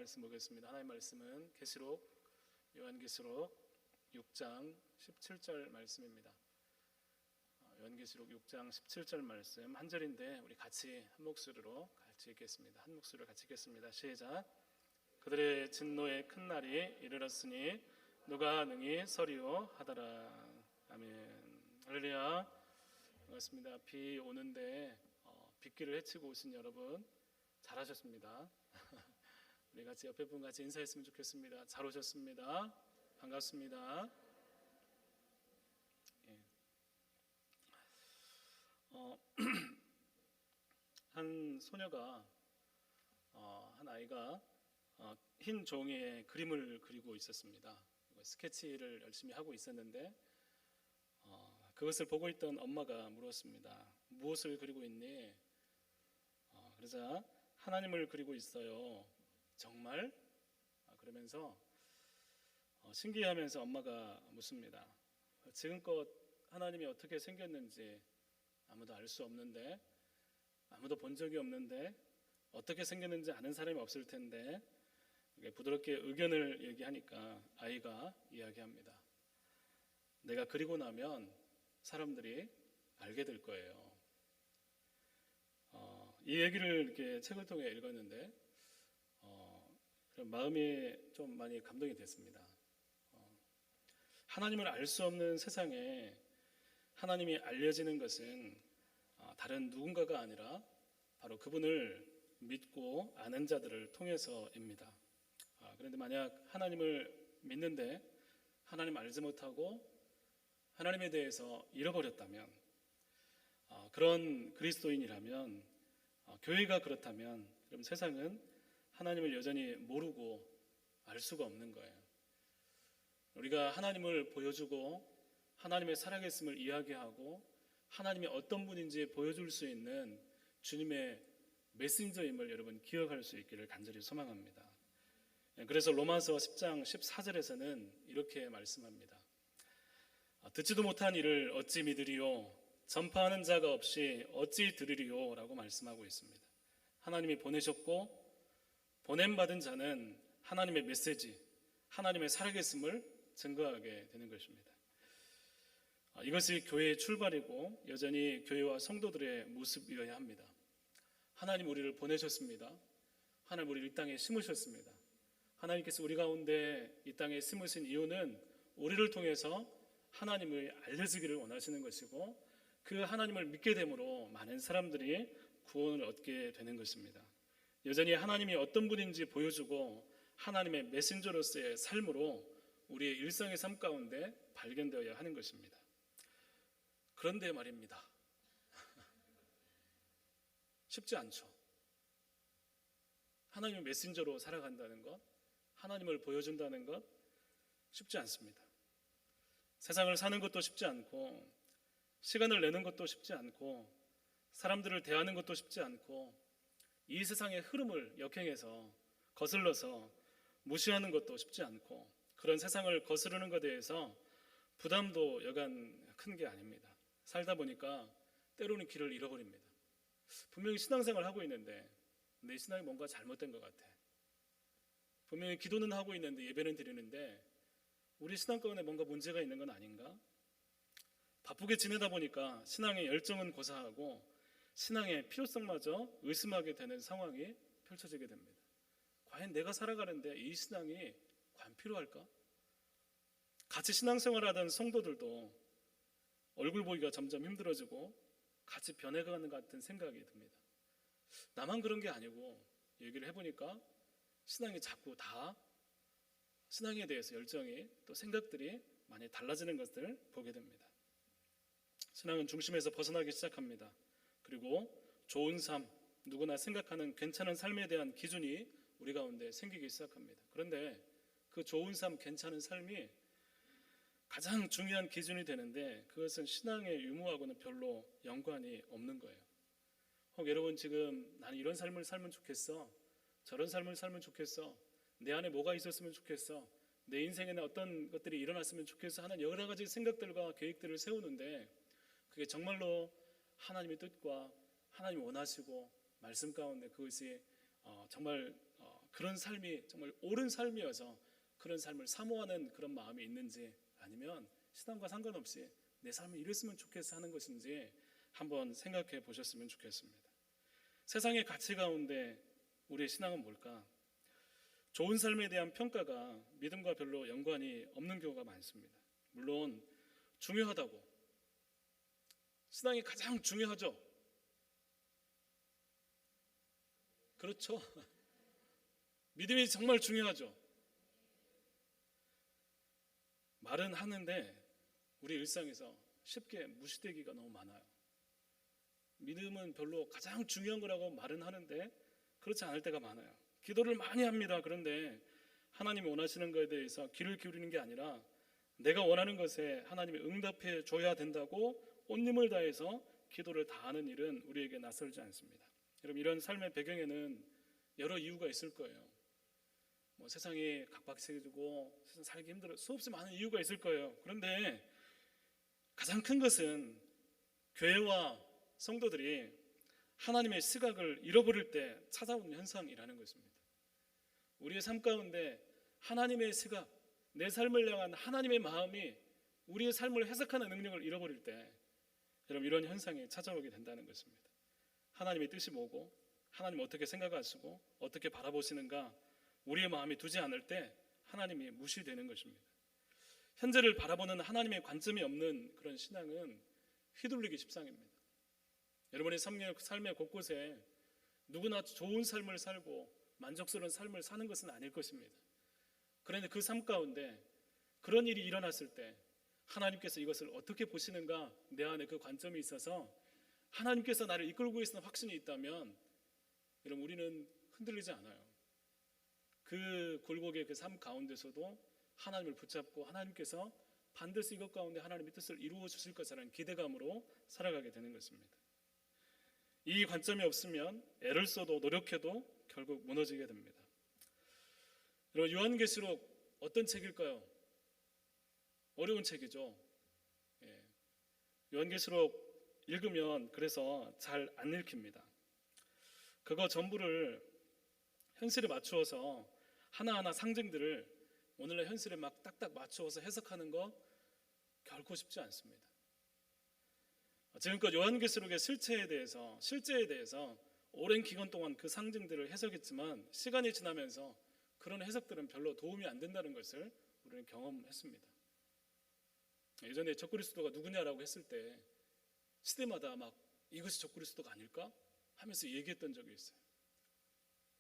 말씀 보겠습니다. 하나님 말씀은 요한계시록 6장 17절 말씀입니다. 요한계시록 6장 17절 말씀 한 절인데 우리 같이 한 목소리로 같이 읽겠습니다. 한 목소리로 같이 읽겠습니다. 시작. 그들의 진노의 큰 날이 이르렀으니 누가 능히 서리요 하더라. 아멘. 할렐루야. 반갑습니다. 비 오는데 빗길을 헤치고 오신 여러분 잘하셨습니다. 우리 같이 옆에 분 같이 인사했으면 좋겠습니다. 잘 오셨습니다. 반갑습니다. 예. 한 소녀가 한 아이가 흰 종이에 그림을 그리고 있었습니다. 스케치를 열심히 하고 있었는데 그것을 보고 있던 엄마가 물었습니다. 무엇을 그리고 있니? 그러자 하나님을 그리고 있어요. 정말? 그러면서 신기해하면서 엄마가 묻습니다. 지금껏 하나님이 어떻게 생겼는지 아무도 알 수 없는데, 아무도 본 적이 없는데 어떻게 생겼는지 아는 사람이 없을 텐데, 부드럽게 의견을 얘기하니까 아이가 이야기합니다. 내가 그리고 나면 사람들이 알게 될 거예요. 이 얘기를 이렇게 책을 통해 읽었는데 마음이 좀 많이 감동이 됐습니다. 하나님을 알 수 없는 세상에 하나님이 알려지는 것은 다른 누군가가 아니라 바로 그분을 믿고 아는 자들을 통해서입니다. 그런데 만약 하나님을 믿는데 하나님 알지 못하고 하나님에 대해서 잃어버렸다면, 그런 그리스도인이라면, 교회가 그렇다면 그럼 세상은 하나님을 여전히 모르고 알 수가 없는 거예요. 우리가 하나님을 보여주고 하나님의 살아계심을 이야기하고 하나님이 어떤 분인지 보여줄 수 있는 주님의 메신저임을 여러분 기억할 수 있기를 간절히 소망합니다. 그래서 로마서 10장 14절에서는 이렇게 말씀합니다. 듣지도 못한 일을 어찌 믿으리요? 전파하는 자가 없이 어찌 들으리요? 라고 말씀하고 있습니다. 하나님이 보내셨고 보냄받은 자는 하나님의 메시지, 하나님의 살아계심을 증거하게 되는 것입니다. 이것이 교회의 출발이고 여전히 교회와 성도들의 모습이어야 합니다. 하나님 우리를 보내셨습니다. 하나님 우리를 이 땅에 심으셨습니다. 하나님께서 우리 가운데 이 땅에 심으신 이유는 우리를 통해서 하나님을 알려지기를 원하시는 것이고 그 하나님을 믿게 됨으로 많은 사람들이 구원을 얻게 되는 것입니다. 여전히 하나님이 어떤 분인지 보여주고 하나님의 메신저로서의 삶으로 우리의 일상의 삶 가운데 발견되어야 하는 것입니다. 그런데 말입니다. 쉽지 않죠. 하나님의 메신저로 살아간다는 것, 하나님을 보여준다는 것 쉽지 않습니다. 세상을 사는 것도 쉽지 않고 시간을 내는 것도 쉽지 않고 사람들을 대하는 것도 쉽지 않고 이 세상의 흐름을 역행해서 거슬러서 무시하는 것도 쉽지 않고 그런 세상을 거스르는 것에 대해서 부담도 여간 큰 게 아닙니다. 살다 보니까 때로는 길을 잃어버립니다. 분명히 신앙생활을 하고 있는데 내 신앙이 뭔가 잘못된 것 같아. 분명히 기도는 하고 있는데 예배는 드리는데 우리 신앙 가운데 뭔가 문제가 있는 건 아닌가? 바쁘게 지내다 보니까 신앙의 열정은 고사하고 신앙의 필요성마저 의심하게 되는 상황이 펼쳐지게 됩니다. 과연 내가 살아가는데 이 신앙이 과연 필요할까? 같이 신앙생활하던 성도들도 얼굴 보기가 점점 힘들어지고 같이 변해가는 것 같은 생각이 듭니다. 나만 그런 게 아니고 얘기를 해보니까 신앙이 자꾸 다 신앙에 대해서 열정이 또 생각들이 많이 달라지는 것들을 보게 됩니다. 신앙은 중심에서 벗어나기 시작합니다. 그리고 좋은 삶, 누구나 생각하는 괜찮은 삶에 대한 기준이 우리 가운데 생기기 시작합니다. 그런데 그 좋은 삶, 괜찮은 삶이 가장 중요한 기준이 되는데 그것은 신앙의 유무하고는 별로 연관이 없는 거예요. 여러분 지금 나는 이런 삶을 살면 좋겠어, 저런 삶을 살면 좋겠어, 내 안에 뭐가 있었으면 좋겠어, 내 인생에는 어떤 것들이 일어났으면 좋겠어 하는 여러 가지 생각들과 계획들을 세우는데 그게 정말로 하나님의 뜻과 하나님이 원하시고 말씀 가운데 그것이 정말 그런 삶이 정말 옳은 삶이어서 그런 삶을 사모하는 그런 마음이 있는지, 아니면 신앙과 상관없이 내 삶을 이랬으면 좋겠어 하는 것인지 한번 생각해 보셨으면 좋겠습니다. 세상의 가치 가운데 우리의 신앙은 뭘까? 좋은 삶에 대한 평가가 믿음과 별로 연관이 없는 경우가 많습니다. 물론 중요하다고, 신앙이 가장 중요하죠. 그렇죠. 믿음이 정말 중요하죠. 말은 하는데 우리 일상에서 쉽게 무시되기가 너무 많아요. 믿음은 별로 가장 중요한 거라고 말은 하는데 그렇지 않을 때가 많아요. 기도를 많이 합니다. 그런데 하나님이 원하시는 것에 대해서 귀를 기울이는 게 아니라 내가 원하는 것에 하나님이 응답해 줘야 된다고 온 힘을 다해서 기도를 다하는 일은 우리에게 낯설지 않습니다. 여러분, 이런 삶의 배경에는 여러 이유가 있을 거예요. 세상이 각박해지고 세상 살기 힘들어 수없이 많은 이유가 있을 거예요. 그런데 가장 큰 것은 교회와 성도들이 하나님의 시각을 잃어버릴 때 찾아오는 현상이라는 것입니다. 우리의 삶 가운데 하나님의 시각, 내 삶을 향한 하나님의 마음이 우리의 삶을 해석하는 능력을 잃어버릴 때 여러분, 이런 현상이 찾아오게 된다는 것입니다. 하나님의 뜻이 뭐고 하나님 어떻게 생각하시고 어떻게 바라보시는가 우리의 마음이 두지 않을 때 하나님이 무시되는 것입니다. 현재를 바라보는 하나님의 관점이 없는 그런 신앙은 휘둘리기 십상입니다. 여러분의 삶의 곳곳에 누구나 좋은 삶을 살고 만족스러운 삶을 사는 것은 아닐 것입니다. 그런데 그 삶 가운데 그런 일이 일어났을 때 하나님께서 이것을 어떻게 보시는가, 내 안에 그 관점이 있어서 하나님께서 나를 이끌고 계시는 확신이 있다면 여러분, 우리는 흔들리지 않아요. 그 굴곡의 그 삶 가운데서도 하나님을 붙잡고 하나님께서 반드시 이것 가운데 하나님의 뜻을 이루어 주실 것이라는 기대감으로 살아가게 되는 것입니다. 이 관점이 없으면 애를 써도 노력해도 결국 무너지게 됩니다. 여러분, 요한계시록 어떤 책일까요? 어려운 책이죠. 요한계시록 읽으면 그래서 잘 안 읽힙니다. 그거 전부를 현실에 맞추어서 하나하나 상징들을 오늘날 현실에 막 딱딱 맞추어서 해석하는 거 결코 쉽지 않습니다. 지금껏 요한계시록의 실제에 대해서 오랜 기간 동안 그 상징들을 해석했지만 시간이 지나면서 그런 해석들은 별로 도움이 안 된다는 것을 우리는 경험했습니다. 예전에 적그리스도가 누구냐라고 했을 때 시대마다 막 이것이 적그리스도가 아닐까 하면서 얘기했던 적이 있어요.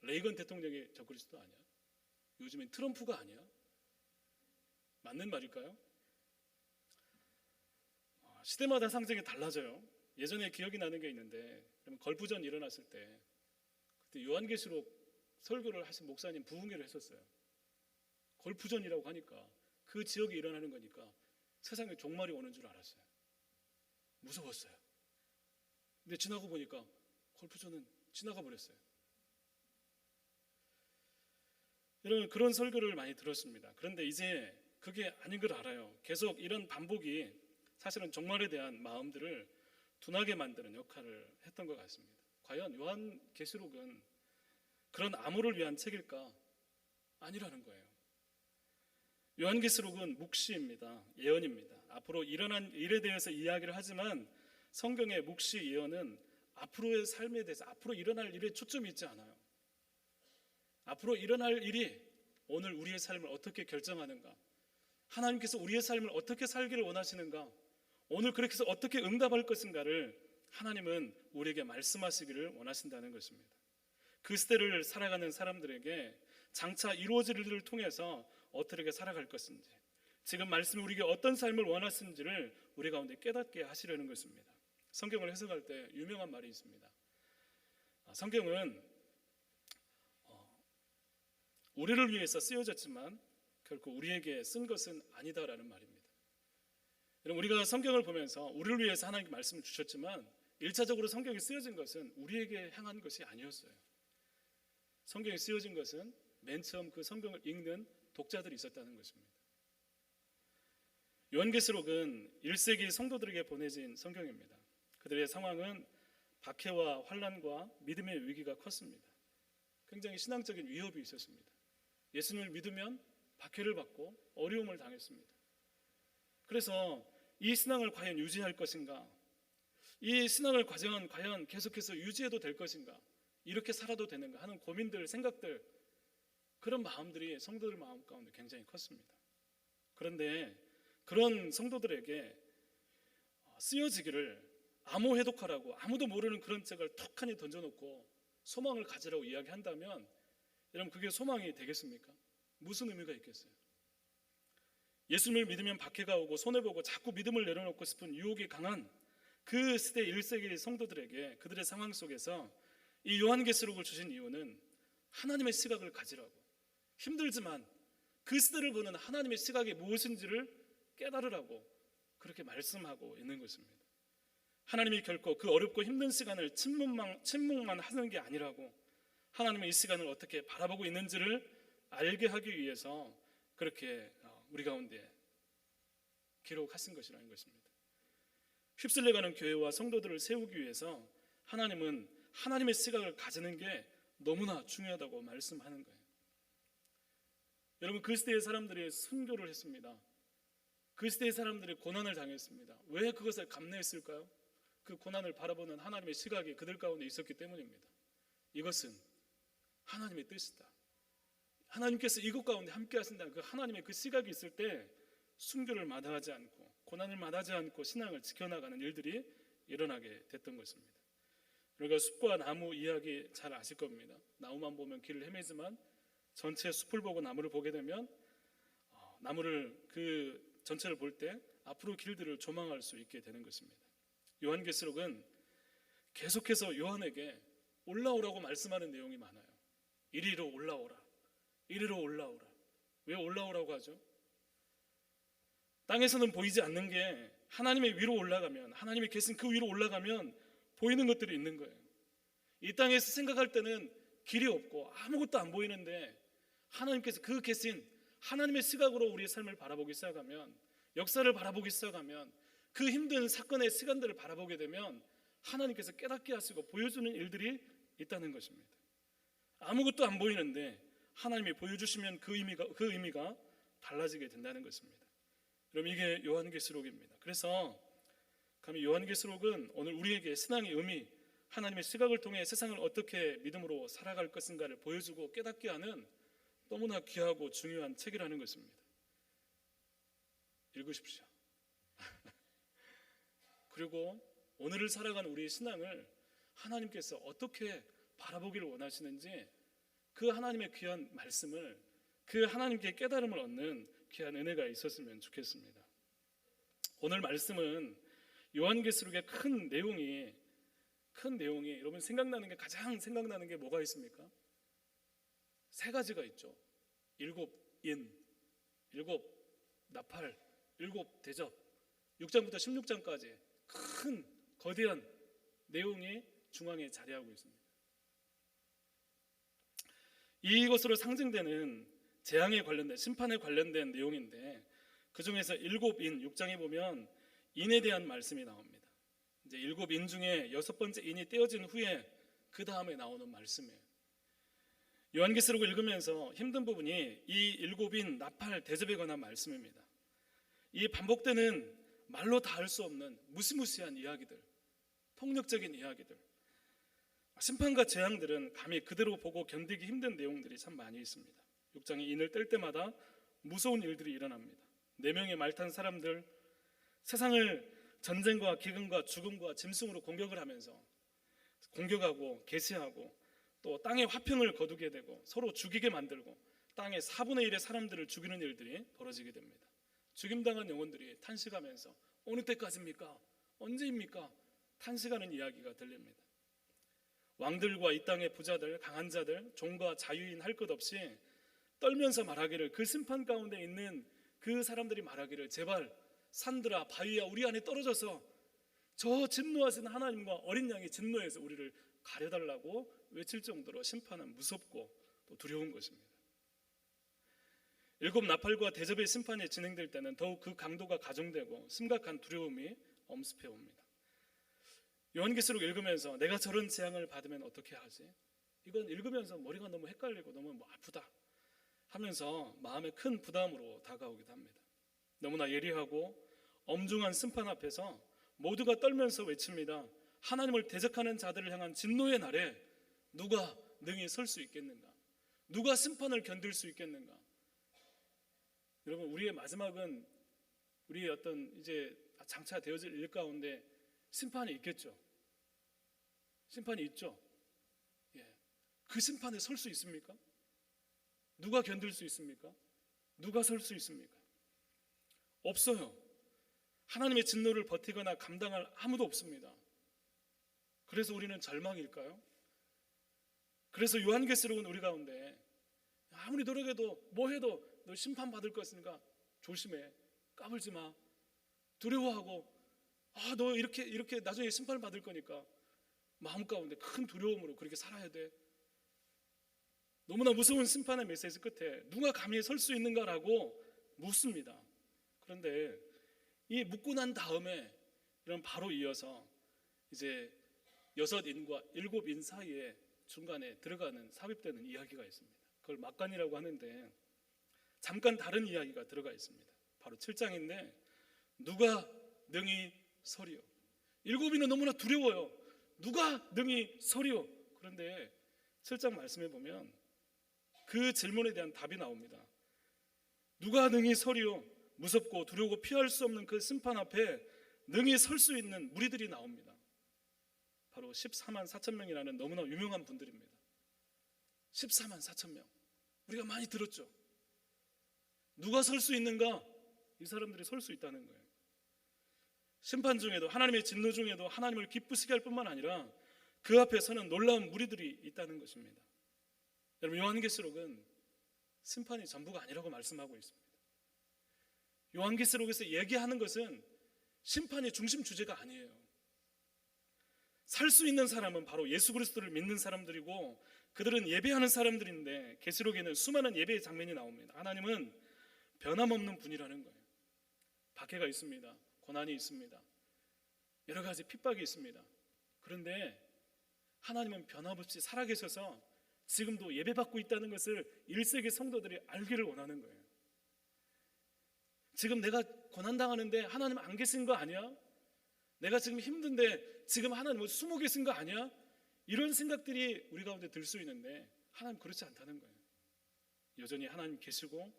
레이건 대통령이 적그리스도 아니야? 요즘엔 트럼프가 아니야? 맞는 말일까요? 시대마다 상징이 달라져요. 예전에 기억이 나는 게 있는데 걸프전 일어났을 때 그때 요한계시록 설교를 하신 목사님 부흥회를 했었어요. 걸프전이라고 하니까 그 지역에 일어나는 거니까 세상에 종말이 오는 줄 알았어요. 무서웠어요. 근데 지나고 보니까 걸프전은 지나가 버렸어요. 여러분, 그런 설교를 많이 들었습니다. 그런데 이제 그게 아닌 걸 알아요. 계속 이런 반복이 사실은 종말에 대한 마음들을 둔하게 만드는 역할을 했던 것 같습니다. 과연 요한계시록은 그런 암호를 위한 책일까? 아니라는 거예요. 요한계시록은 묵시입니다. 예언입니다. 앞으로 일어난 일에 대해서 이야기를 하지만 성경의 묵시 예언은 앞으로의 삶에 대해서, 앞으로 일어날 일에 초점이 있지 않아요. 앞으로 일어날 일이 오늘 우리의 삶을 어떻게 결정하는가, 하나님께서 우리의 삶을 어떻게 살기를 원하시는가, 오늘 그렇게 해서 어떻게 응답할 것인가를 하나님은 우리에게 말씀하시기를 원하신다는 것입니다. 그 시대를 살아가는 사람들에게 장차 이루어질 일을 통해서 어떻게 살아갈 것인지, 지금 말씀이 우리에게 어떤 삶을 원하시는지를 우리 가운데 깨닫게 하시려는 것입니다. 성경을 해석할 때 유명한 말이 있습니다. 성경은 우리를 위해서 쓰여졌지만 결코 우리에게 쓴 것은 아니다라는 말입니다. 여러분, 우리가 성경을 보면서 우리를 위해서 하나님께 말씀을 주셨지만 1차적으로 성경이 쓰여진 것은 우리에게 향한 것이 아니었어요. 성경이 쓰여진 것은 맨 처음 그 성경을 읽는 독자들이 있었다는 것입니다. 요한계시록은 1세기 성도들에게 보내진 성경입니다. 그들의 상황은 박해와 환난과 믿음의 위기가 컸습니다. 굉장히 신앙적인 위협이 있었습니다. 예수님을 믿으면 박해를 받고 어려움을 당했습니다. 그래서 이 신앙을 과연 유지할 것인가, 이 신앙을 과연 계속해서 유지해도 될 것인가, 이렇게 살아도 되는가 하는 고민들, 생각들, 그런 마음들이 성도들 마음 가운데 굉장히 컸습니다. 그런데 그런 성도들에게 쓰여지기를 암호해독하라고 아무도 모르는 그런 책을 턱하니 던져놓고 소망을 가지라고 이야기한다면 여러분, 그게 소망이 되겠습니까? 무슨 의미가 있겠어요? 예수님을 믿으면 박해가 오고 손해보고 자꾸 믿음을 내려놓고 싶은 유혹이 강한 그 시대 1세기 성도들에게 그들의 상황 속에서 이 요한계시록을 주신 이유는 하나님의 시각을 가지라고, 힘들지만 그 시대를 보는 하나님의 시각이 무엇인지를 깨달으라고 그렇게 말씀하고 있는 것입니다. 하나님이 결코 그 어렵고 힘든 시간을 침묵만 하는 게 아니라고, 하나님의 이 시간을 어떻게 바라보고 있는지를 알게 하기 위해서 그렇게 우리 가운데 기록하신 것이라는 것입니다. 휩쓸려가는 교회와 성도들을 세우기 위해서 하나님은 하나님의 시각을 가지는 게 너무나 중요하다고 말씀하는 거예요. 여러분, 그 시대의 사람들이 순교를 했습니다. 그 시대의 사람들이 고난을 당했습니다. 왜 그것을 감내했을까요? 그 고난을 바라보는 하나님의 시각이 그들 가운데 있었기 때문입니다. 이것은 하나님의 뜻이다. 하나님께서 이것 가운데 함께 하신다는 그 하나님의 그 시각이 있을 때 순교를 마다하지 않고 고난을 마다하지 않고 신앙을 지켜나가는 일들이 일어나게 됐던 것입니다. 우리가 숲과 나무 이야기 잘 아실 겁니다. 나무만 보면 길을 헤매지만 전체 숲을 보고 나무를 보게 되면 나무를 그 전체를 볼 때 앞으로 길들을 조망할 수 있게 되는 것입니다. 요한계시록은 계속해서 요한에게 올라오라고 말씀하는 내용이 많아요. 이리로 올라오라, 이리로 올라오라. 왜 올라오라고 하죠? 땅에서는 보이지 않는 게 하나님의 위로 올라가면, 하나님이 계신 그 위로 올라가면 보이는 것들이 있는 거예요. 이 땅에서 생각할 때는 길이 없고 아무것도 안 보이는데 하나님께서 그 계신 하나님의 시각으로 우리의 삶을 바라보기 시작하면, 역사를 바라보기 시작하면, 그 힘든 사건의 시간들을 바라보게 되면 하나님께서 깨닫게 하시고 보여주는 일들이 있다는 것입니다. 아무것도 안 보이는데 하나님이 보여주시면 그 의미가 달라지게 된다는 것입니다. 그럼 이게 요한계시록입니다. 그래서 감히 요한계시록은 오늘 우리에게 신앙의 의미, 하나님의 시각을 통해 세상을 어떻게 믿음으로 살아갈 것인가를 보여주고 깨닫게 하는 너무나 귀하고 중요한 책이라는 것입니다. 읽으십시오. 그리고 오늘을 살아가는 우리의 신앙을 하나님께서 어떻게 바라보기를 원하시는지 그 하나님의 귀한 말씀을, 그 하나님께 깨달음을 얻는 귀한 은혜가 있었으면 좋겠습니다. 오늘 말씀은 요한계시록의 큰 내용이 여러분 가장 생각나는 게 뭐가 있습니까? 세 가지가 있죠. 7인, 7 나팔, 7 대접, 6장부터 16장까지 큰 거대한 내용이 중앙에 자리하고 있습니다. 이것으로 상징되는 재앙에 관련된, 심판에 관련된 내용인데, 그 중에서 7인, 6장에 보면 인에 대한 말씀이 나옵니다. 이제 7인 중에 6번째 인이 떼어진 후에 그 다음에 나오는 말씀이에요. 요한계시록을 읽으면서 힘든 부분이 이 7인 나팔 대접에 관한 말씀입니다. 이 반복되는 말로 다 할 수 없는 무시무시한 이야기들, 폭력적인 이야기들, 심판과 재앙들은 감히 그대로 보고 견디기 힘든 내용들이 참 많이 있습니다. 6장에 인을 뗄 때마다 무서운 일들이 일어납니다. 4명의 말 탄 사람들, 세상을 전쟁과 기근과 죽음과 짐승으로 공격을 하면서 공격하고 계시하고 또 땅에 화평을 거두게 되고 서로 죽이게 만들고 땅의 4분의 1의 사람들을 죽이는 일들이 벌어지게 됩니다. 죽임당한 영혼들이 탄식하면서 어느 때까지입니까? 언제입니까? 탄식하는 이야기가 들립니다. 왕들과 이 땅의 부자들, 강한 자들, 종과 자유인 할 것 없이 떨면서 말하기를, 그 심판 가운데 있는 그 사람들이 말하기를, 제발 산들아 바위야 우리 안에 떨어져서 저 진노하시는 하나님과 어린 양의 진노에서 우리를 가려달라고 외칠 정도로 심판은 무섭고 또 두려운 것입니다. 7 나팔과 대접의 심판이 진행될 때는 더욱 그 강도가 가중되고 심각한 두려움이 엄습해 옵니다. 요한계시록 읽으면서 내가 저런 재앙을 받으면 어떻게 하지? 이건 읽으면서 머리가 너무 헷갈리고 너무 아프다 하면서 마음에 큰 부담으로 다가오기도 합니다. 너무나 예리하고 엄중한 심판 앞에서 모두가 떨면서 외칩니다. 하나님을 대적하는 자들을 향한 진노의 날에 누가 능히 설 수 있겠는가? 누가 심판을 견딜 수 있겠는가? 여러분, 우리의 마지막은 우리의 어떤 이제 장차 되어질 일 가운데 심판이 있겠죠. 심판이 있죠. 그 심판에 설 수 있습니까? 누가 견딜 수 있습니까? 누가 설 수 있습니까? 없어요. 하나님의 진노를 버티거나 감당할 아무도 없습니다. 그래서 우리는 절망일까요? 그래서 요한계시록은 우리 가운데 아무리 노력해도 뭐 해도 너 심판받을 것이니까 조심해, 까불지 마, 두려워하고 너 이렇게 나중에 심판을 받을 거니까 마음 가운데 큰 두려움으로 그렇게 살아야 돼. 너무나 무서운 심판의 메시지 끝에 누가 감히 설 수 있는가라고 묻습니다. 그런데 이 묻고 난 다음에 이런 바로 이어서 이제 6인과 7인 사이에 중간에 들어가는 삽입되는 이야기가 있습니다. 그걸 막간이라고 하는데 잠깐 다른 이야기가 들어가 있습니다. 바로 7장인데 누가 능히 서리요? 7인은 너무나 두려워요. 누가 능히 서리요? 그런데 7장 말씀해 보면 그 질문에 대한 답이 나옵니다. 누가 능히 서리요? 무섭고 두려우고 피할 수 없는 그 심판 앞에 능히 설 수 있는 무리들이 나옵니다. 바로 14만 4천 명이라는 너무나 유명한 분들입니다. 14만 4천 명. 우리가 많이 들었죠. 누가 설 수 있는가? 이 사람들이 설 수 있다는 거예요. 심판 중에도, 하나님의 진노 중에도 하나님을 기쁘시게 할 뿐만 아니라 그 앞에 서는 놀라운 무리들이 있다는 것입니다. 여러분, 요한계시록은 심판이 전부가 아니라고 말씀하고 있습니다. 요한계시록에서 얘기하는 것은 심판이 중심 주제가 아니에요. 살 수 있는 사람은 바로 예수 그리스도를 믿는 사람들이고 그들은 예배하는 사람들인데 계시록에는 수많은 예배의 장면이 나옵니다. 하나님은 변함없는 분이라는 거예요. 박해가 있습니다. 고난이 있습니다. 여러 가지 핍박이 있습니다. 그런데 하나님은 변함없이 살아계셔서 지금도 예배받고 있다는 것을 1세기 성도들이 알기를 원하는 거예요. 지금 내가 고난당하는데 하나님 안 계신 거 아니야? 내가 지금 힘든데 지금 하나님 숨어 계신 거 아니야? 이런 생각들이 우리 가운데 들 수 있는데 하나님 그렇지 않다는 거예요. 여전히 하나님 계시고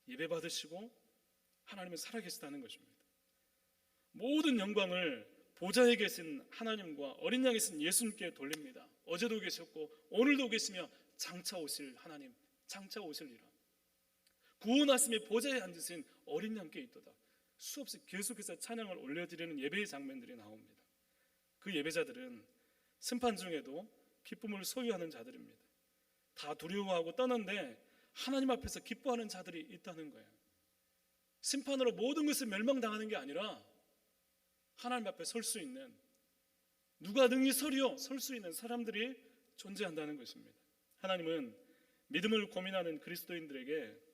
예배받으시고 하나님은 살아계시다는 것입니다. 모든 영광을 보좌에 계신 하나님과 어린 양에 계신 예수님께 돌립니다. 어제도 계셨고 오늘도 계시며 장차 오실 하나님, 장차 오실리라. 구원하심의 보좌에 앉으신 어린 양께 있도다. 수없이 계속해서 찬양을 올려드리는 예배의 장면들이 나옵니다. 그 예배자들은 심판 중에도 기쁨을 소유하는 자들입니다. 다 두려워하고 떠난데 하나님 앞에서 기뻐하는 자들이 있다는 거예요. 심판으로 모든 것을 멸망당하는 게 아니라 하나님 앞에 설 수 있는, 누가 능히 서리요? 설 수 있는 사람들이 존재한다는 것입니다. 하나님은 믿음을 고민하는 그리스도인들에게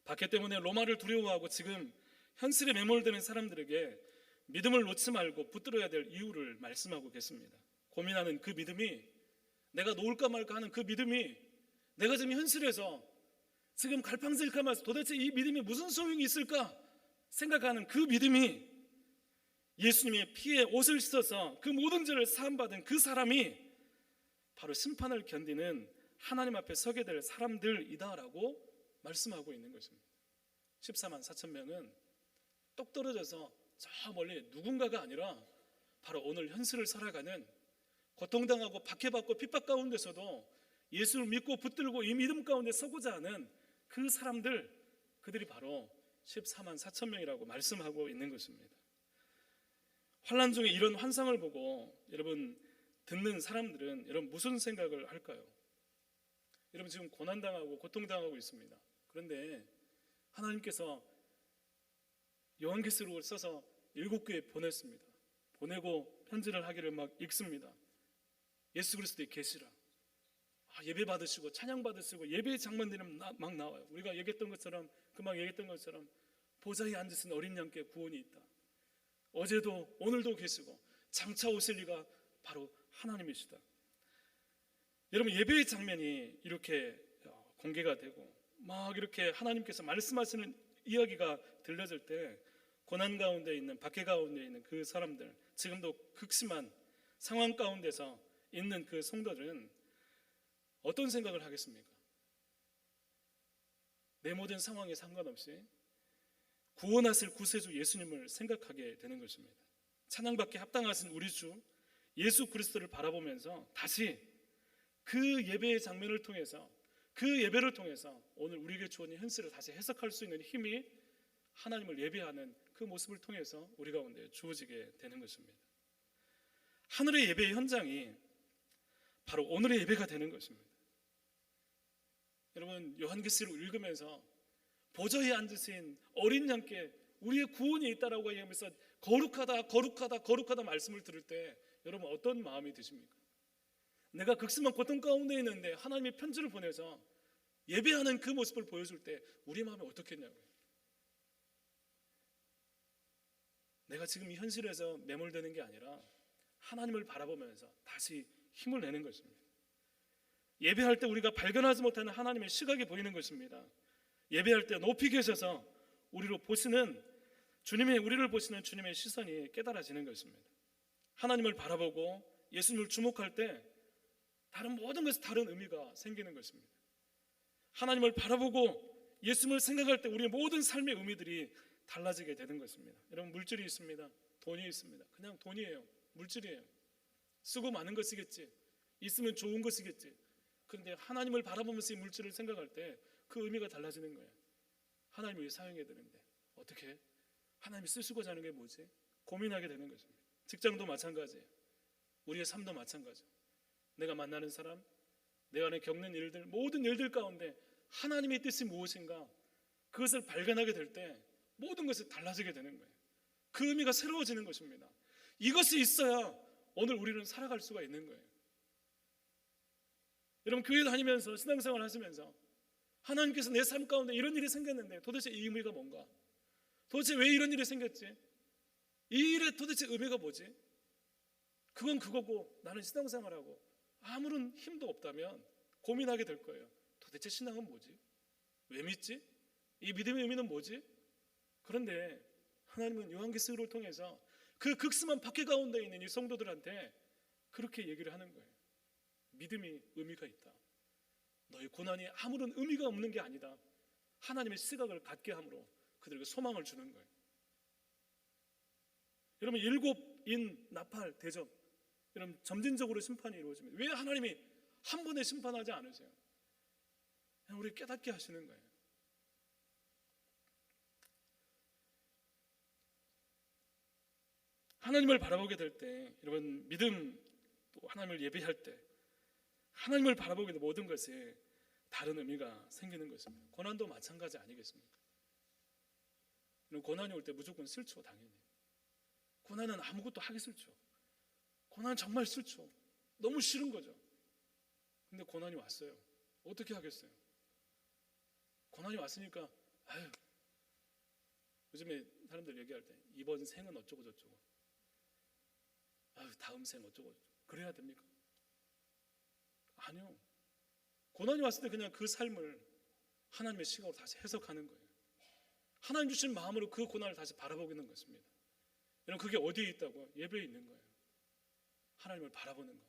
박해 때문에 로마를 두려워하고 지금 현실에 매몰되는 사람들에게 믿음을 놓지 말고 붙들어야 될 이유를 말씀하고 계십니다. 고민하는 그 믿음이, 내가 놓을까 말까 하는 그 믿음이, 내가 지금 현실에서 지금 갈팡질팡하면서 도대체 이 믿음이 무슨 소용이 있을까 생각하는 그 믿음이 예수님의 피에 옷을 씻어서 그 모든 죄를 사함받은 그 사람이 바로 심판을 견디는 하나님 앞에 서게 될 사람들이다라고 말씀하고 있는 것입니다. 14만 4천 명은 똑 떨어져서 저 멀리 누군가가 아니라 바로 오늘 현실을 살아가는, 고통당하고 박해받고 핍박 가운데서도 예수를 믿고 붙들고 이 믿음 가운데 서고자 하는 그 사람들, 그들이 바로 14만 4천 명이라고 말씀하고 있는 것입니다. 환난 중에 이런 환상을 보고 여러분 듣는 사람들은 여러분 무슨 생각을 할까요? 여러분 지금 고난당하고 고통당하고 있습니다. 그런데 하나님께서 요한계시록을 써서 7교회에 보냈습니다. 보내고 편지를 하기를 막 읽습니다. 예수 그리스도의 계시라. 예배 받으시고 찬양 받으시고 예배의 장면들이 막 나와요. 우리가 얘기했던 것처럼, 금방 얘기했던 것처럼 보좌에 앉으신 어린 양께 구원이 있다. 어제도 오늘도 계시고 장차 오실 리가 바로 하나님이시다. 여러분, 예배의 장면이 이렇게 공개가 되고 막 이렇게 하나님께서 말씀하시는 이야기가 들려질 때 고난 가운데 있는, 박해 가운데 있는 그 사람들, 지금도 극심한 상황 가운데서 있는 그 성도들은 어떤 생각을 하겠습니까? 내 모든 상황에 상관없이 구원하실 구세주 예수님을 생각하게 되는 것입니다. 찬양받기 합당하신 우리 주 예수 그리스도를 바라보면서 다시 그 예배의 장면을 통해서, 그 예배를 통해서 오늘 우리에게 주어진 현실을 다시 해석할 수 있는 힘이 하나님을 예배하는 그 모습을 통해서 우리 가운데 주어지게 되는 것입니다. 하늘의 예배의 현장이 바로 오늘의 예배가 되는 것입니다. 여러분, 요한계시록을 읽으면서 보좌에 앉으신 어린 양께 우리의 구원이 있다라고 얘기하면서 거룩하다 거룩하다 거룩하다 말씀을 들을 때 여러분 어떤 마음이 드십니까? 내가 극심한 고통 가운데 있는데 하나님이 편지를 보내서 예배하는 그 모습을 보여줄 때 우리 마음이 어떻겠냐고요. 내가 지금 이 현실에서 매몰되는 게 아니라 하나님을 바라보면서 다시 힘을 내는 것입니다. 예배할 때 우리가 발견하지 못하는 하나님의 시각이 보이는 것입니다. 예배할 때 높이 계셔서 우리를 보시는 주님의 시선이 깨달아지는 것입니다. 하나님을 바라보고 예수님을 주목할 때 다른 모든 것에 다른 의미가 생기는 것입니다. 하나님을 바라보고 예수님을 생각할 때 우리의 모든 삶의 의미들이 달라지게 되는 것입니다. 여러분, 물질이 있습니다. 돈이 있습니다. 그냥 돈이에요. 물질이에요. 쓰고 많은 것이겠지. 있으면 좋은 것이겠지. 그런데 하나님을 바라보면서 이 물질을 생각할 때 그 의미가 달라지는 거예요. 하나님을 사용해야 되는데 어떻게? 하나님이 쓰시고자 하는 게 뭐지? 고민하게 되는 것입니다. 직장도 마찬가지예요. 우리의 삶도 마찬가지예요. 내가 만나는 사람, 내 안에 겪는 일들, 모든 일들 가운데 하나님의 뜻이 무엇인가, 그것을 발견하게 될 때 모든 것이 달라지게 되는 거예요. 그 의미가 새로워지는 것입니다. 이것이 있어야 오늘 우리는 살아갈 수가 있는 거예요. 여러분, 교회 다니면서 신앙생활 하시면서 하나님께서 내 삶 가운데 이런 일이 생겼는데 도대체 이 의미가 뭔가? 도대체 왜 이런 일이 생겼지? 이 일의 도대체 의미가 뭐지? 그건 그거고 나는 신앙생활하고 아무런 힘도 없다면 고민하게 될 거예요. 도대체 신앙은 뭐지? 왜 믿지? 이 믿음의 의미는 뭐지? 그런데 하나님은 요한계시록을 통해서 그 극심한 박해 가운데 있는 이 성도들한테 그렇게 얘기를 하는 거예요. 믿음이 의미가 있다. 너희 고난이 아무런 의미가 없는 게 아니다. 하나님의 시각을 갖게 함으로 그들에게 소망을 주는 거예요. 여러분, 7인 나팔 대접, 여러분 점진적으로 심판이 이루어집니다. 왜 하나님이 한 번에 심판하지 않으세요? 그냥 우리 깨닫게 하시는 거예요. 하나님을 바라보게 될 때, 여러분 믿음, 또 하나님을 예배할 때 하나님을 바라보게 된 모든 것에 다른 의미가 생기는 것입니다. 고난도 마찬가지 아니겠습니까? 고난이 올 때 무조건 싫죠, 당연히. 고난은 아무것도 하기 싫죠. 고난은 정말 싫죠. 너무 싫은 거죠. 근데 고난이 왔어요. 어떻게 하겠어요? 고난이 왔으니까 요즘에 사람들 얘기할 때 이번 생은 어쩌고 저쩌고, 다음 생 어쩌고 저쩌고, 그래야 됩니까? 아니요. 고난이 왔을 때 그냥 그 삶을 하나님의 시각으로 다시 해석하는 거예요. 하나님 주신 마음으로 그 고난을 다시 바라보는 것입니다. 여러분, 그게 어디에 있다고? 예배에 있는 거예요. 하나님을 바라보는 것.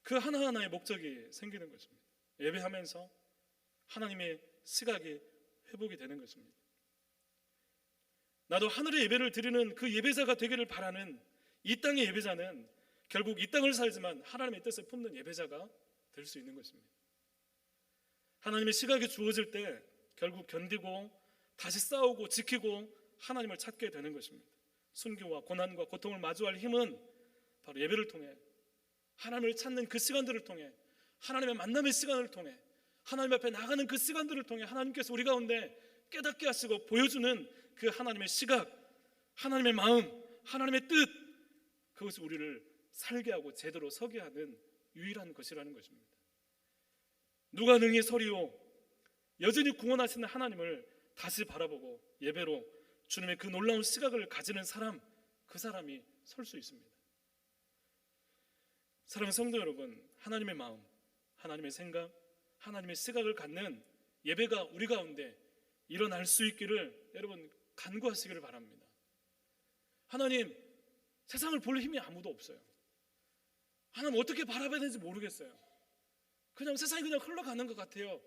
그 하나하나의 목적이 생기는 것입니다. 예배하면서 하나님의 시각이 회복이 되는 것입니다. 나도 하늘의 예배를 드리는 그 예배자가 되기를 바라는 이 땅의 예배자는 결국 이 땅을 살지만 하나님의 뜻을 품는 예배자가 될 수 있는 것입니다. 하나님의 시각이 주어질 때 결국 견디고 다시 싸우고 지키고 하나님을 찾게 되는 것입니다. 순교와 고난과 고통을 마주할 힘은 바로 예배를 통해, 하나님을 찾는 그 시간들을 통해, 하나님의 만남의 시간을 통해, 하나님 앞에 나가는 그 시간들을 통해 하나님께서 우리 가운데 깨닫게 하시고 보여주는 그 하나님의 시각, 하나님의 마음, 하나님의 뜻, 그것이 우리를 살게 하고 제대로 서게 하는 유일한 것이라는 것입니다. 누가 능히 서리요, 여전히 구원하시는 하나님을 다시 바라보고 예배로 주님의 그 놀라운 시각을 가지는 사람, 그 사람이 설 수 있습니다. 사랑하는 성도 여러분, 하나님의 마음, 하나님의 생각, 하나님의 시각을 갖는 예배가 우리 가운데 일어날 수 있기를 여러분 간구하시기를 바랍니다. 하나님, 세상을 볼 힘이 아무도 없어요. 하나님 어떻게 바라봐야 되는지 모르겠어요. 그냥 세상이 그냥 흘러가는 것 같아요.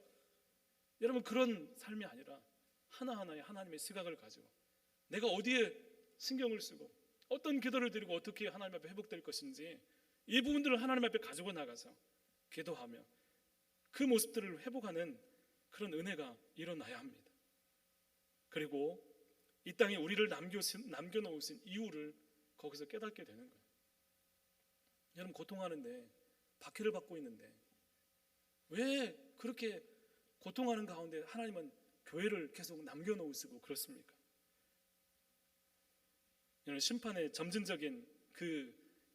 여러분, 그런 삶이 아니라 하나하나의 하나님의 시각을 가지고 내가 어디에 신경을 쓰고 어떤 기도를 드리고 어떻게 하나님 앞에 회복될 것인지 이 부분들을 하나님 앞에 가지고 나가서 기도하며 그 모습들을 회복하는 그런 은혜가 일어나야 합니다. 그리고 이 땅에 우리를 남겨놓으신 이유를 거기서 깨닫게 되는 거예요. 여러분, 고통하는데, 박해를 받고 있는데 왜 그렇게 고통하는 가운데 하나님은 교회를 계속 남겨놓으시고 그렇습니까? 여러분, 심판의 점진적인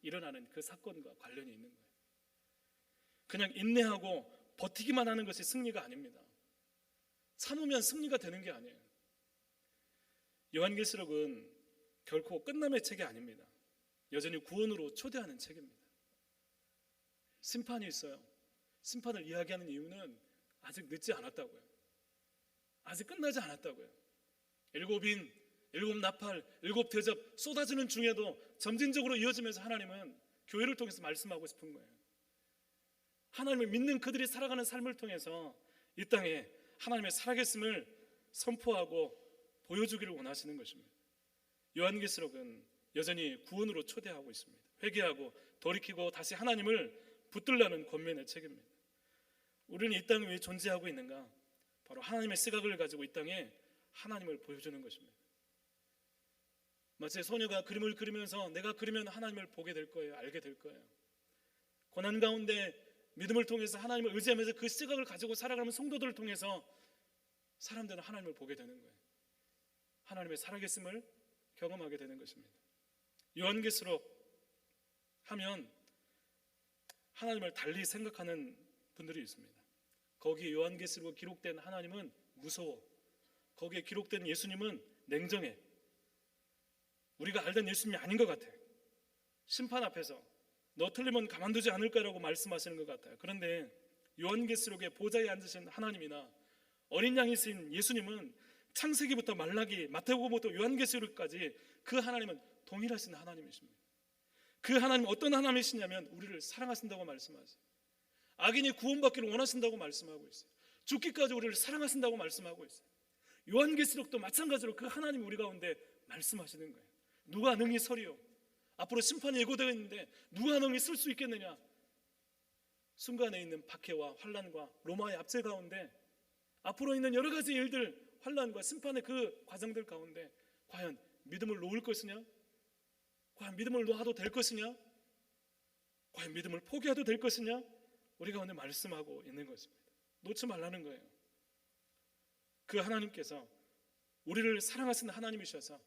일어나는 그 사건과 관련이 있는 거예요. 그냥 인내하고 버티기만 하는 것이 승리가 아닙니다. 참으면 승리가 되는 게 아니에요. 요한계시록은 결코 끝남의 책이 아닙니다. 여전히 구원으로 초대하는 책입니다. 심판이 있어요. 심판을 이야기하는 이유는 아직 늦지 않았다고요. 아직 끝나지 않았다고요. 7인, 7나팔, 7대접 쏟아지는 중에도 점진적으로 이어지면서 하나님은 교회를 통해서 말씀하고 싶은 거예요. 하나님을 믿는 그들이 살아가는 삶을 통해서 이 땅에 하나님의 살아계심을 선포하고 보여주기를 원하시는 것입니다. 요한계시록은 여전히 구원으로 초대하고 있습니다. 회개하고 돌이키고 다시 하나님을 붙들라는 권면의 책입니다. 우리는 이 땅에 왜 존재하고 있는가? 바로 하나님의 시각을 가지고 이 땅에 하나님을 보여주는 것입니다. 마치 소녀가 그림을 그리면서 내가 그리면 하나님을 보게 될 거예요. 알게 될 거예요. 고난 가운데 믿음을 통해서 하나님을 의지하면서 그 시각을 가지고 살아가는 성도들을 통해서 사람들은 하나님을 보게 되는 거예요. 하나님의 살아계심을 경험하게 되는 것입니다. 요한계시록 하면 하나님을 달리 생각하는 분들이 있습니다. 거기에 요한계시록에 기록된 하나님은 무서워. 거기에 기록된 예수님은 냉정해. 우리가 알던 예수님이 아닌 것 같아. 심판 앞에서 너 틀리면 가만두지 않을 거라고 말씀하시는 것 같아요. 그런데 요한계시록에 보좌에 앉으신 하나님이나 어린 양이신 예수님은 창세기부터 말라기, 마태복음부터 요한계시록까지 그 하나님은 동일하신 하나님이십니다. 그 하나님은 어떤 하나님이시냐면 우리를 사랑하신다고 말씀하세요. 악인이 구원받기를 원하신다고 말씀하고 있어요. 죽기까지 우리를 사랑하신다고 말씀하고 있어요. 요한계시록도 마찬가지로 그 하나님이 우리 가운데 말씀하시는 거예요. 누가 능히 서리요? 앞으로 심판이 예고되어 있는데 누가 능히 쓸 수 있겠느냐? 순간에 있는 박해와 환난과 로마의 압제 가운데 앞으로 있는 여러 가지 일들, 환난과 심판의 그 과정들 가운데 과연 믿음을 놓을 것이냐? 과연 믿음을 놓아도 될 것이냐? 과연 믿음을 포기해도 될 것이냐? 우리가 오늘 말씀하고 있는 것입니다. 놓지 말라는 거예요. 그 하나님께서 우리를 사랑하시는 하나님이셔서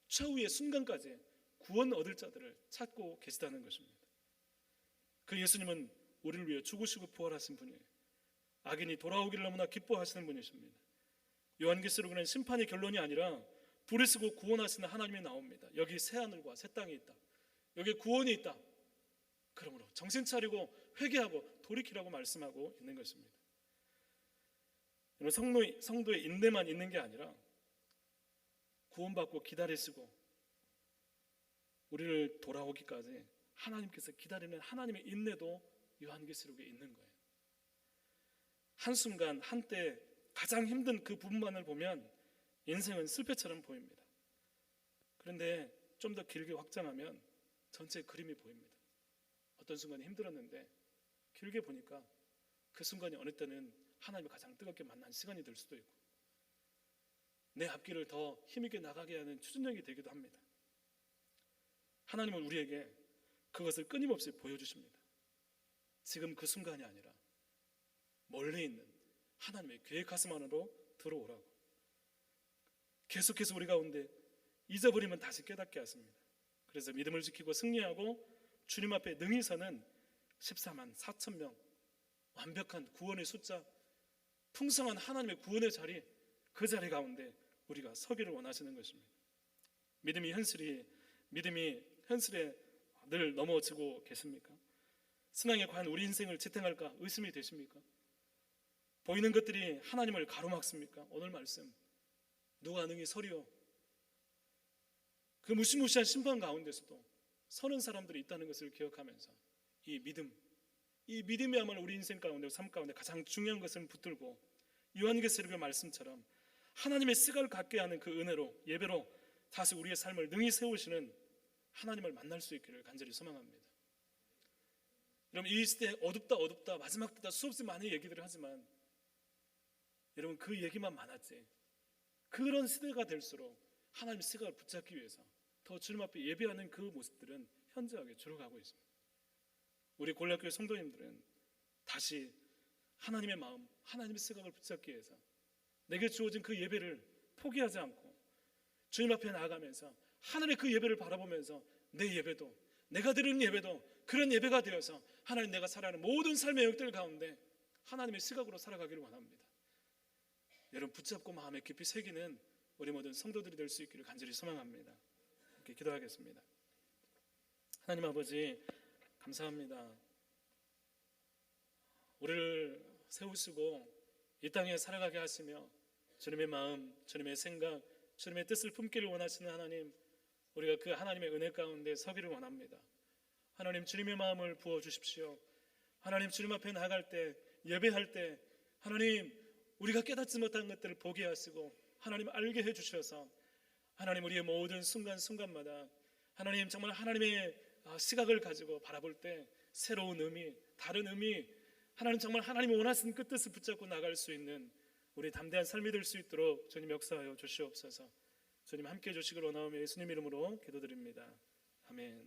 최후의 순간까지 구원 얻을 자들을 찾고 계시다는 것입니다. 그 예수님은 우리를 위해 죽으시고 부활하신 분이에요. 악인이 돌아오기를 너무나 기뻐하시는 분이십니다. 요한계시록에는 심판의 결론이 아니라 부르시고 구원하시는 하나님이 나옵니다. 여기 새하늘과 새 땅이 있다. 여기 구원이 있다. 그러므로 정신 차리고 회개하고 돌이키라고 말씀하고 있는 것입니다. 성도의 인내만 있는 게 아니라 구원받고 기다리시고 우리를 돌아오기까지 하나님께서 기다리는 하나님의 인내도 요한계시록에 있는 거예요. 한순간 한때 가장 힘든 그 부분만을 보면 인생은 실패처럼 보입니다. 그런데 좀 더 길게 확장하면 전체 그림이 보입니다. 어떤 순간이 힘들었는데 길게 보니까 그 순간이 어느 때는 하나님을 가장 뜨겁게 만난 시간이 될 수도 있고 내 앞길을 더 힘있게 나가게 하는 추진력이 되기도 합니다. 하나님은 우리에게 그것을 끊임없이 보여주십니다. 지금 그 순간이 아니라 멀리 있는 하나님의 계획하심 안으로 들어오라고. 계속해서 우리 가운데 잊어버리면 다시 깨닫게 하십니다. 그래서 믿음을 지키고 승리하고 주님 앞에 능히 서는 14만 4천 명 완벽한 구원의 숫자, 풍성한 하나님의 구원의 자리, 그 자리 가운데 우리가 서기를 원하시는 것입니다. 믿음이 현실에 늘 넘어지고 계십니까? 신앙에 과연 우리 인생을 지탱할까 의심이 되십니까? 보이는 것들이 하나님을 가로막습니까? 오늘 말씀 누가 능히 서리요? 그 무시무시한 심판 가운데서도 서는 사람들이 있다는 것을 기억하면서 이 믿음이야말로 우리 인생 가운데 삶 가운데 가장 중요한 것을 붙들고 요한계시록의 말씀처럼 하나님의 시각을 갖게 하는 그 은혜로 예배로 다시 우리의 삶을 능히 세우시는 하나님을 만날 수 있기를 간절히 소망합니다. 여러분, 이 시대 어둡다 마지막 때다 수없이 많은 얘기들을 하지만 여러분, 그 얘기만 많았지 그런 시대가 될수록 하나님의 시각을 붙잡기 위해서 더 주님 앞에 예배하는 그 모습들은 현저하게 줄어가고 있습니다. 우리 골라교회 성도님들은 다시 하나님의 마음, 하나님의 시각을 붙잡기 위해서 내게 주어진 그 예배를 포기하지 않고 주님 앞에 나아가면서 하늘의 그 예배를 바라보면서 내 예배도, 내가 드리는 예배도 그런 예배가 되어서 하나님, 내가 살아가는 모든 삶의 영역들 가운데 하나님의 시각으로 살아가기를 원합니다. 여러분, 붙잡고 마음에 깊이 새기는 우리 모든 성도들이 될 수 있기를 간절히 소망합니다. 이렇게 기도하겠습니다. 하나님 아버지, 감사합니다. 우리를 세우시고 이 땅에 살아가게 하시며 주님의 마음, 주님의 생각, 주님의 뜻을 품기를 원하시는 하나님, 우리가 그 하나님의 은혜 가운데 서기를 원합니다. 하나님, 주님의 마음을 부어주십시오. 하나님, 주님 앞에 나아갈 때, 예배할 때 하나님, 우리가 깨닫지 못한 것들을 보게 하시고 하나님 알게 해주셔서 하나님, 우리의 모든 순간순간마다 하나님, 정말 하나님의 시각을 가지고 바라볼 때 새로운 의미, 다른 의미, 하나님, 정말 하나님이 원하시는 그 뜻을 붙잡고 나갈 수 있는 우리 담대한 삶이 될 수 있도록 주님 역사하여 주시옵소서. 주님 함께해 주시기를 원하오며 예수님 이름으로 기도드립니다. 아멘.